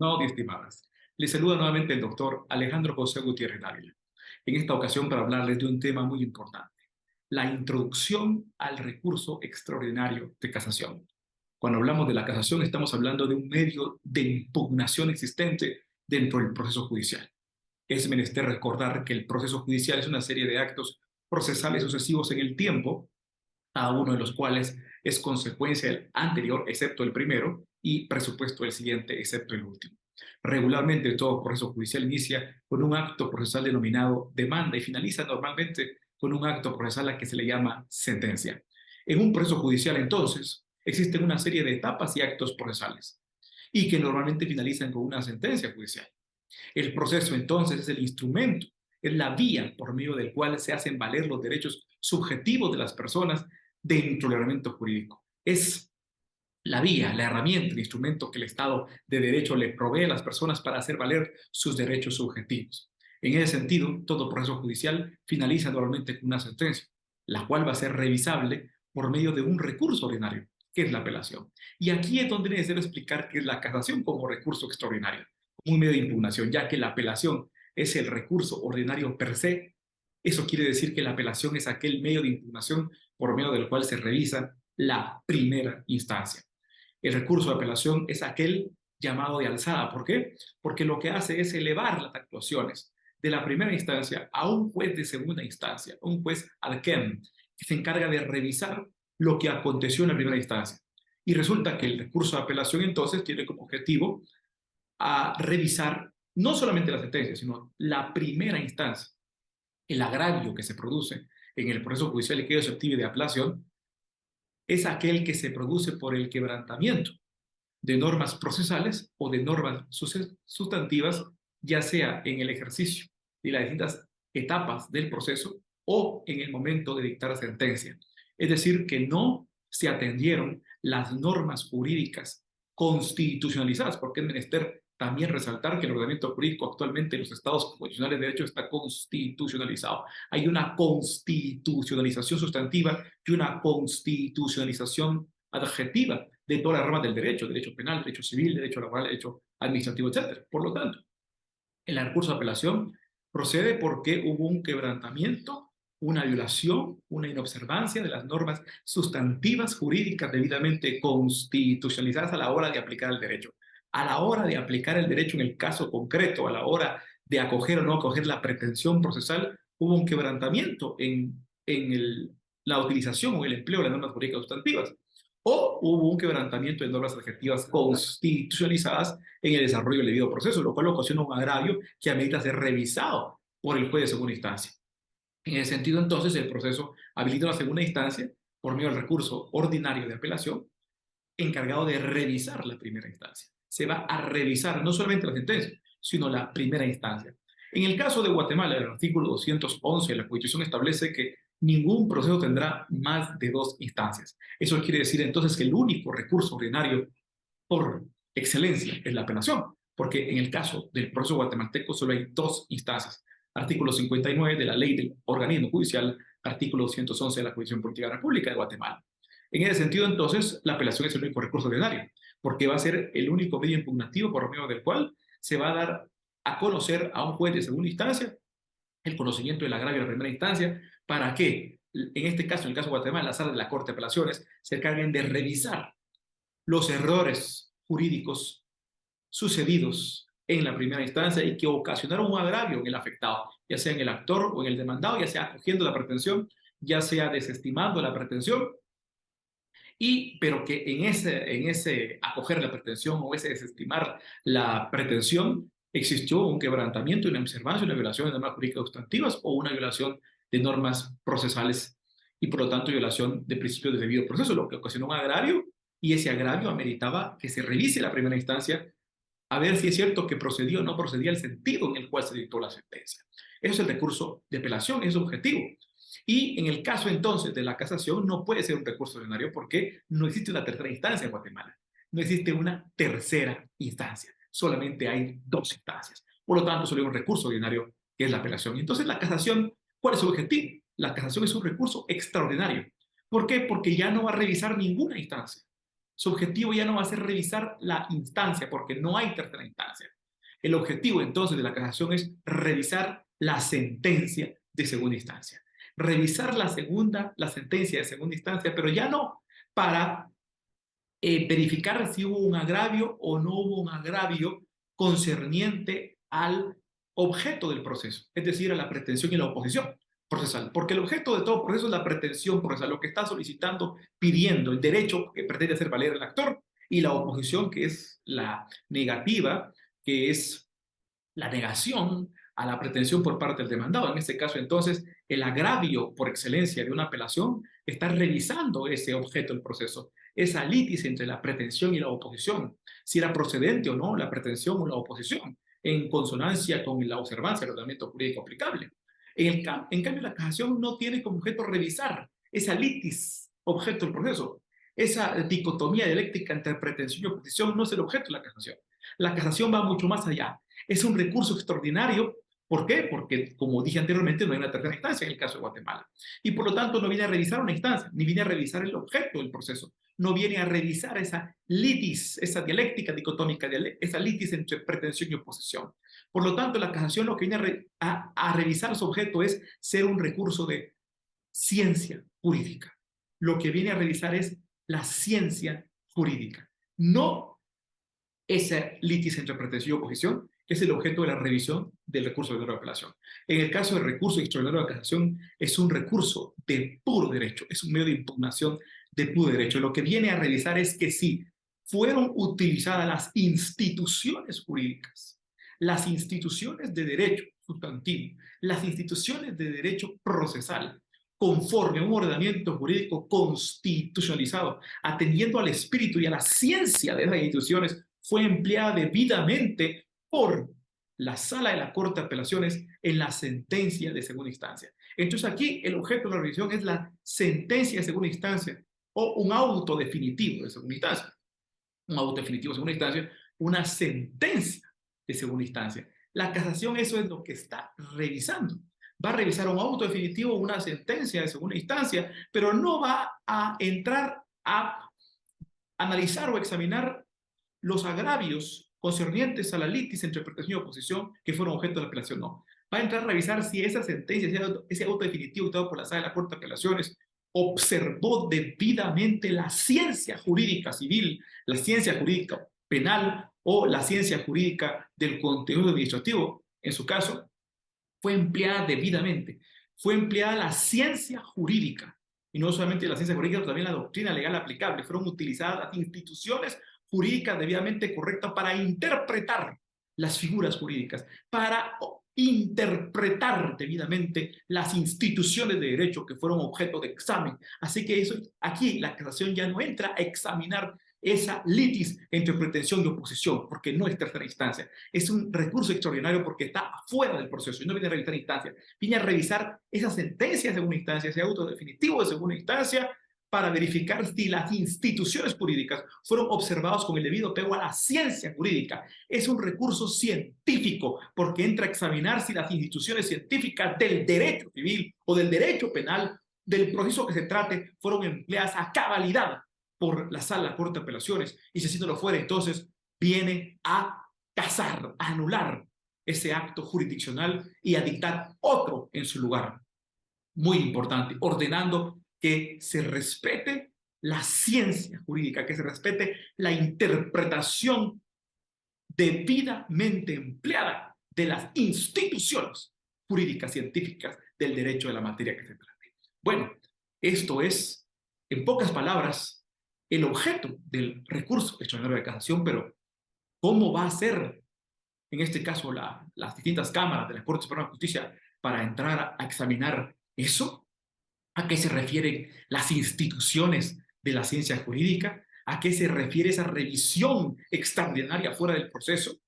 estimados y estimadas. Les saluda nuevamente el doctor Alejandro José Gutiérrez Dávila. En esta ocasión para hablarles de un tema muy importante, la introducción al recurso extraordinario de casación. Cuando hablamos de la casación estamos hablando de un medio de impugnación existente dentro del proceso judicial. Es menester recordar que el proceso judicial es una serie de actos procesales sucesivos en el tiempo, cada uno de los cuales es consecuencia del anterior, excepto el primero, y presupuesto del siguiente, excepto el último. Regularmente todo proceso judicial inicia con un acto procesal denominado demanda y finaliza normalmente con un acto procesal a que se le llama sentencia. En un proceso judicial, entonces, existen una serie de etapas y actos procesales y que normalmente finalizan con una sentencia judicial. El proceso, entonces, es el instrumento, es la vía por medio del cual se hacen valer los derechos subjetivos de las personas dentro del ordenamiento jurídico. Es la vía, la herramienta, el instrumento que el Estado de Derecho le provee a las personas para hacer valer sus derechos subjetivos. En ese sentido, todo proceso judicial finaliza normalmente con una sentencia, la cual va a ser revisable por medio de un recurso ordinario, que es la apelación. Y aquí es donde les debo explicar qué es la casación como recurso extraordinario, como un medio de impugnación, ya que la apelación es el recurso ordinario per se. Eso quiere decir que la apelación es aquel medio de impugnación por medio del cual se revisa la primera instancia. El recurso de apelación es aquel llamado de alzada. ¿Por qué? Porque lo que hace es elevar las actuaciones de la primera instancia a un juez de segunda instancia, un juez alquem, que se encarga de revisar lo que aconteció en la primera instancia. Y resulta que el recurso de apelación entonces tiene como objetivo a revisar no solamente la sentencia, sino la primera instancia, el agravio que se produce en el proceso judicial y que es susceptible de apelación, es aquel que se produce por el quebrantamiento de normas procesales o de normas sustantivas, ya sea en el ejercicio de las distintas etapas del proceso o en el momento de dictar sentencia. Es decir, que no se atendieron las normas jurídicas constitucionalizadas, porque es menester también resaltar que el ordenamiento jurídico actualmente en los estados constitucionales de derecho está constitucionalizado. Hay una constitucionalización sustantiva y una constitucionalización adjetiva de todas las ramas del derecho penal, derecho civil, derecho laboral, derecho administrativo, etc. Por lo tanto, el recurso de apelación procede porque hubo un quebrantamiento, una violación, una inobservancia de las normas sustantivas jurídicas debidamente constitucionalizadas a la hora de aplicar el derecho. A la hora de aplicar el derecho en el caso concreto, a la hora de acoger o no acoger la pretensión procesal, hubo un quebrantamiento la utilización o el empleo de las normas jurídicas sustantivas. O hubo un quebrantamiento de normas adjetivas constitucionalizadas en el desarrollo del debido proceso, lo cual ocasiona un agravio que amerita ser revisado por el juez de segunda instancia. En ese sentido, entonces, el proceso habilita una segunda instancia por medio del recurso ordinario de apelación encargado de revisar la primera instancia. Se va a revisar no solamente la sentencia, sino la primera instancia. En el caso de Guatemala, el artículo 211 de la Constitución establece que ningún proceso tendrá más de dos instancias. Eso quiere decir entonces que el único recurso ordinario por excelencia es la apelación, porque en el caso del proceso guatemalteco solo hay dos instancias. Artículo 59 de la Ley del Organismo Judicial, artículo 211 de la Constitución Política de la República de Guatemala. En ese sentido, entonces, la apelación es el único recurso ordinario, porque va a ser el único medio impugnativo por medio del cual se va a dar a conocer a un juez de segunda instancia el conocimiento del agravio de la primera instancia, para que, en este caso, en el caso de Guatemala, las salas de la Corte de Apelaciones se encarguen de revisar los errores jurídicos sucedidos en la primera instancia y que ocasionaron un agravio en el afectado, ya sea en el actor o en el demandado, ya sea acogiendo la pretensión, ya sea desestimando la pretensión, pero que en ese acoger la pretensión o ese desestimar la pretensión existió un quebrantamiento, una observancia, una violación de normas jurídicas sustantivas o una violación de normas procesales y por lo tanto violación de principios de debido proceso, lo que ocasionó un agravio y ese agravio ameritaba que se revise la primera instancia a ver si es cierto que procedió o no procedía el sentido en el cual se dictó la sentencia. Eso es el recurso de apelación, es objetivo. Y en el caso entonces de la casación no puede ser un recurso ordinario porque no existe una tercera instancia en Guatemala. No existe una tercera instancia. Solamente hay dos instancias. Por lo tanto, solo hay un recurso ordinario que es la apelación. Y entonces la casación, ¿cuál es su objetivo? La casación es un recurso extraordinario. ¿Por qué? Porque ya no va a revisar ninguna instancia. Su objetivo ya no va a ser revisar la instancia, porque no hay tercera instancia. El objetivo entonces de la casación es revisar la sentencia de segunda instancia. Revisar la sentencia de segunda instancia, pero ya no para verificar si hubo un agravio o no hubo un agravio concerniente al objeto del proceso, es decir, a la pretensión y la oposición procesal, porque el objeto de todo proceso es la pretensión procesal, lo que está solicitando, pidiendo, el derecho que pretende hacer valer el actor, y la oposición, que es la negativa, que es la negación a la pretensión por parte del demandado. En este caso, entonces, el agravio por excelencia de una apelación está revisando ese objeto del proceso, esa litis entre la pretensión y la oposición, si era procedente o no la pretensión o la oposición, en consonancia con la observancia del ordenamiento jurídico aplicable. En cambio, la casación no tiene como objeto revisar esa litis, objeto del proceso. Esa dicotomía dialéctica entre pretensión y oposición no es el objeto de la casación. La casación va mucho más allá. Es un recurso extraordinario. ¿Por qué? Porque, como dije anteriormente, no hay una tercera instancia en el caso de Guatemala. Y por lo tanto no viene a revisar una instancia, ni viene a revisar el objeto del proceso. No viene a revisar esa litis, esa dialéctica dicotómica, esa litis entre pretensión y oposición. Por lo tanto, la casación lo que viene a revisar su objeto es ser un recurso de ciencia jurídica. Lo que viene a revisar es la ciencia jurídica, no esa litis entre pretensión y oposición, que es el objeto de la revisión del recurso de apelación. En el caso del recurso extraordinario de casación, es un recurso de puro derecho, es un medio de impugnación de puro derecho. Lo que viene a revisar es que si fueron utilizadas las instituciones jurídicas, las instituciones de derecho sustantivo, las instituciones de derecho procesal, conforme a un ordenamiento jurídico constitucionalizado, atendiendo al espíritu y a la ciencia de esas instituciones, fue empleada debidamente por la Sala de la Corte de Apelaciones en la sentencia de segunda instancia. Entonces aquí el objeto de la revisión es la sentencia de segunda instancia o un auto definitivo de segunda instancia. Un auto definitivo de segunda instancia, una sentencia de segunda instancia. La casación eso es lo que está revisando. Va a revisar un auto definitivo, una sentencia de segunda instancia, pero no va a entrar a analizar o examinar los agravios concernientes a la litis entre pretensión y oposición que fueron objeto de la apelación, no. Va a entrar a revisar si esa sentencia, ese auto definitivo dictado por la Sala de la Corte de Apelaciones, observó debidamente la ciencia jurídica civil, la ciencia jurídica penal o la ciencia jurídica del contenido administrativo. En su caso, fue empleada debidamente. Fue empleada la ciencia jurídica, y no solamente la ciencia jurídica, sino también la doctrina legal aplicable. Fueron utilizadas las instituciones jurídica debidamente correcta para interpretar las figuras jurídicas, para interpretar debidamente las instituciones de derecho que fueron objeto de examen. Así que eso, aquí la casación ya no entra a examinar esa litis entre pretensión y oposición, porque no es tercera instancia. Es un recurso extraordinario porque está afuera del proceso y no viene a revisar instancia. Viene a revisar esa sentencia de segunda instancia, ese auto definitivo de segunda instancia, para verificar si las instituciones jurídicas fueron observadas con el debido apego a la ciencia jurídica. Es un recurso científico porque entra a examinar si las instituciones científicas del derecho civil o del derecho penal del proceso que se trate fueron empleadas a cabalidad por la Sala de la Corte de Apelaciones, y si así no lo fuera, entonces viene a casar, a anular ese acto jurisdiccional y a dictar otro en su lugar. Muy importante, ordenando que se respete la ciencia jurídica, que se respete la interpretación debidamente empleada de las instituciones jurídicas científicas del derecho de la materia que se trate. Bueno, esto es, en pocas palabras, el objeto del recurso extraordinario de casación, pero ¿cómo va a ser, en este caso, las distintas cámaras de la Corte Suprema de Justicia para entrar a examinar eso? ¿A qué se refieren las instituciones de la ciencia jurídica? ¿A qué se refiere esa revisión extraordinaria fuera del proceso?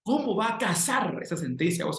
¿Cómo va a casar esa sentencia o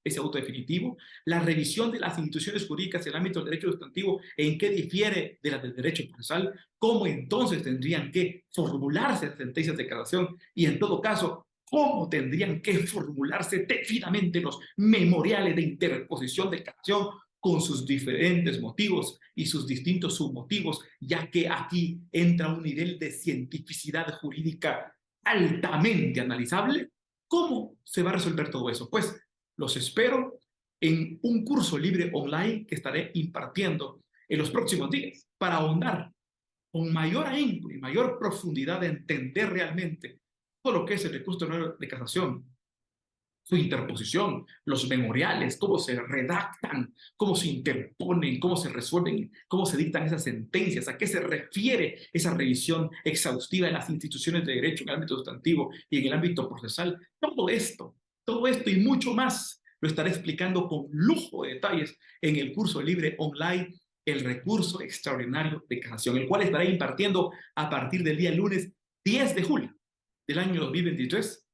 ese auto definitivo? La revisión de las instituciones jurídicas en el ámbito del derecho sustantivo, ¿en qué difiere de la del derecho procesal? ¿Cómo entonces tendrían que formularse las sentencias de casación? Y en todo caso, ¿cómo tendrían que formularse debidamente los memoriales de interposición de casación con sus diferentes motivos y sus distintos submotivos, ya que aquí entra un nivel de cientificidad jurídica altamente analizable. ¿Cómo se va a resolver todo eso? Pues los espero en un curso libre online que estaré impartiendo en los próximos días para ahondar con mayor ahínco y mayor profundidad de entender realmente todo lo que es el recurso de casación, su interposición, los memoriales, cómo se redactan, cómo se interponen, cómo se resuelven, cómo se dictan esas sentencias, a qué se refiere esa revisión exhaustiva en las instituciones de derecho en el ámbito sustantivo y en el ámbito procesal. Todo esto y mucho más lo estaré explicando con lujo de detalles en el curso libre online, el recurso extraordinario de casación, el cual estaré impartiendo a partir del día lunes 10 de julio del año 2023,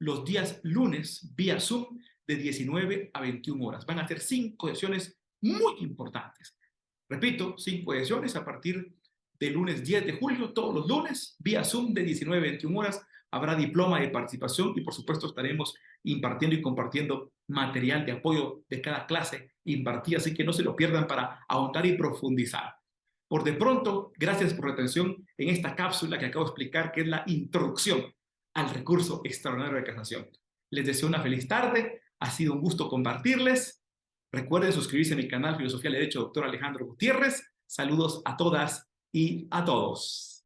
los días lunes vía Zoom de 19 a 21 horas. Van a ser 5 sesiones muy importantes. Repito, 5 sesiones a partir del lunes 10 de julio, todos los lunes, vía Zoom de 19 a 21 horas. Habrá diploma de participación y por supuesto estaremos impartiendo y compartiendo material de apoyo de cada clase impartida, así que no se lo pierdan para ahondar y profundizar. Por de pronto, gracias por la atención en esta cápsula que acabo de explicar, que es la introducción al recurso extraordinario de casación. Les deseo una feliz tarde, ha sido un gusto compartirles. Recuerden suscribirse a mi canal Filosofía del Derecho, Doctor Alejandro Gutiérrez. Saludos a todas y a todos.